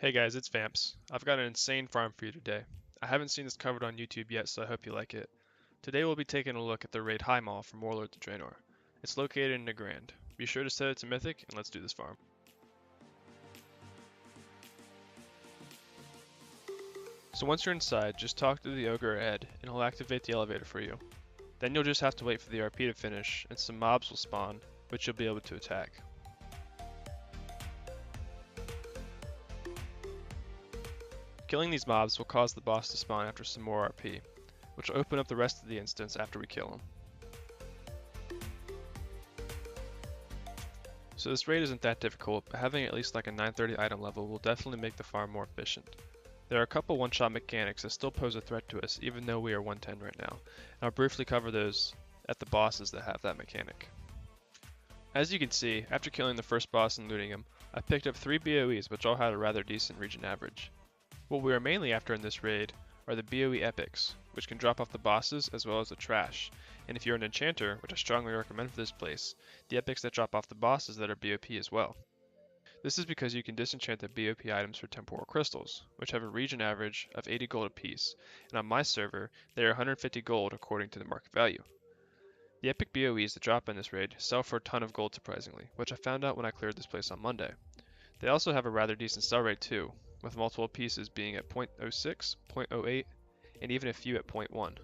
Hey guys, it's Vamps. I've got an insane farm for you today. I haven't seen this covered on YouTube yet, so I hope you like it. Today we'll be taking a look at the raid High Mall from Warlord to Draenor. It's located in Nagrand. Be sure to set it to Mythic, and let's do this farm. So once you're inside, just talk to the ogre ahead, and he'll activate the elevator for you. Then you'll just have to wait for the RP to finish, and some mobs will spawn, which you'll be able to attack. Killing these mobs will cause the boss to spawn after some more RP, which will open up the rest of the instance after we kill him. So this raid isn't that difficult, but having at least like a 930 item level will definitely make the farm more efficient. There are a couple one-shot mechanics that still pose a threat to us even though we are 110 right now, and I'll briefly cover those at the bosses that have that mechanic. As you can see, after killing the first boss and looting him, I picked up 3 BOEs which all had a rather decent region average. What we are mainly after in this raid are the BOE epics, which can drop off the bosses as well as the trash, and if you're an enchanter, which I strongly recommend for this place, the epics that drop off the bosses that are BOP as well. This is because you can disenchant the BOP items for temporal crystals, which have a region average of 80 gold apiece, and on my server, they are 150 gold according to the market value. The epic BOEs that drop in this raid sell for a ton of gold surprisingly, which I found out when I cleared this place on Monday. They also have a rather decent sell rate too, with multiple pieces being at 0.06, 0.08, and even a few at 0.1.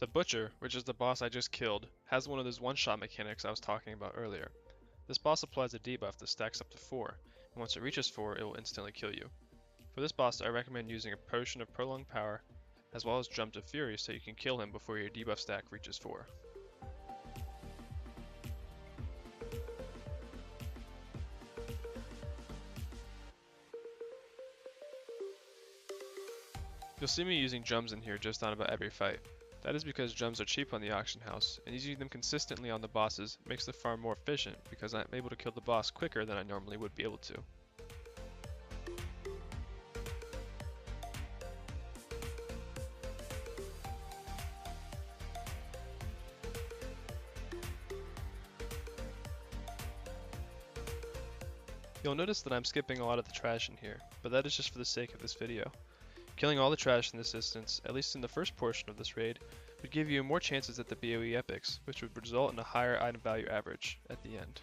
The Butcher, which is the boss I just killed, has one of those one-shot mechanics I was talking about earlier. This boss applies a debuff that stacks up to 4, and once it reaches 4, it will instantly kill you. For this boss, I recommend using a potion of prolonged power, as well as Jump to Fury so you can kill him before your debuff stack reaches 4. You'll see me using gems in here just on about every fight. That is because gems are cheap on the auction house, and using them consistently on the bosses makes the farm more efficient because I'm able to kill the boss quicker than I normally would be able to. You'll notice that I'm skipping a lot of the trash in here, but that is just for the sake of this video. Killing all the trash in this instance, at least in the first portion of this raid, would give you more chances at the BOE epics, which would result in a higher item value average at the end.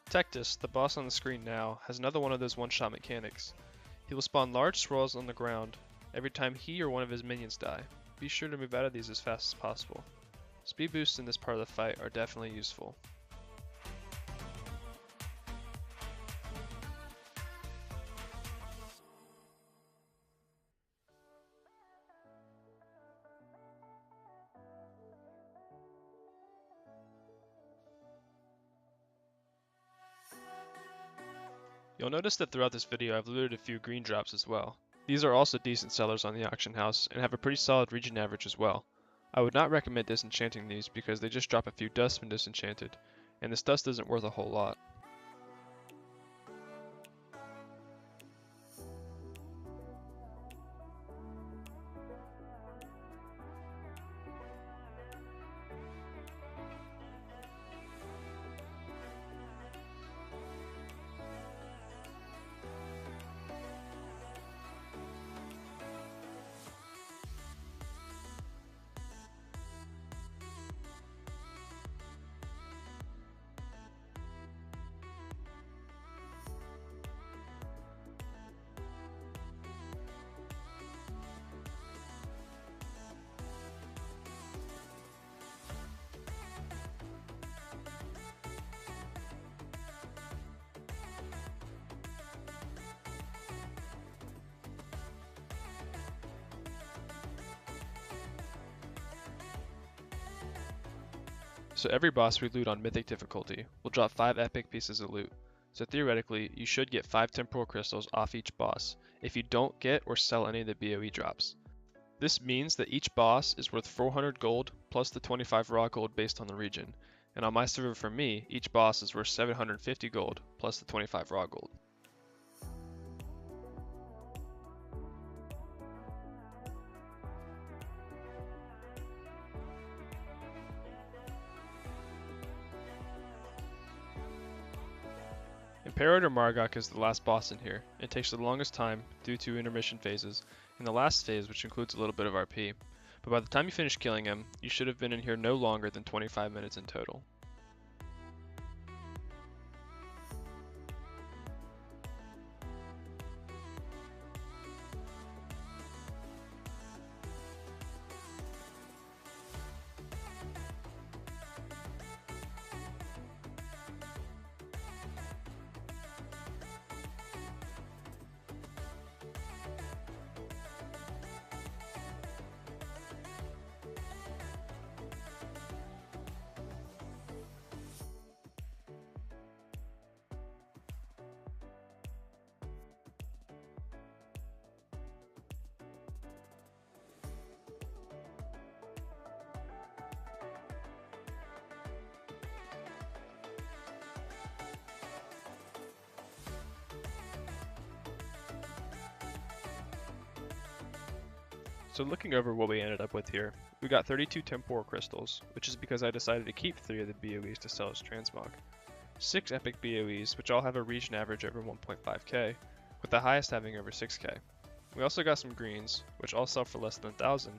Tectus, the boss on the screen now, has another one of those one-shot mechanics. He will spawn large swirls on the ground every time he or one of his minions die. Be sure to move out of these as fast as possible. Speed boosts in this part of the fight are definitely useful. You'll notice that throughout this video I've looted a few green drops as well. These are also decent sellers on the auction house and have a pretty solid region average as well. I would not recommend disenchanting these because they just drop a few dust when disenchanted, and this dust isn't worth a whole lot. So every boss we loot on Mythic difficulty will drop 5 epic pieces of loot, so theoretically you should get 5 temporal crystals off each boss if you don't get or sell any of the BOE drops. This means that each boss is worth 400 gold plus the 25 raw gold based on the region, and on my server for me, each boss is worth 750 gold plus the 25 raw gold. Imperator Margok is the last boss in here. It takes the longest time due to intermission phases, and the last phase which includes a little bit of RP. But by the time you finish killing him, you should have been in here no longer than 25 minutes in total. So looking over what we ended up with here, we got 32 Temporal Crystals, which is because I decided to keep 3 of the BOEs to sell as Transmog. 6 Epic BOEs, which all have a region average over 1.5k, with the highest having over 6k. We also got some greens, which all sell for less than 1,000,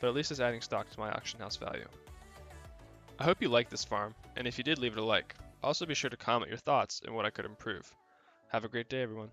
but at least is adding stock to my auction house value. I hope you liked this farm, and if you did, leave it a like. Also be sure to comment your thoughts and what I could improve. Have a great day, everyone.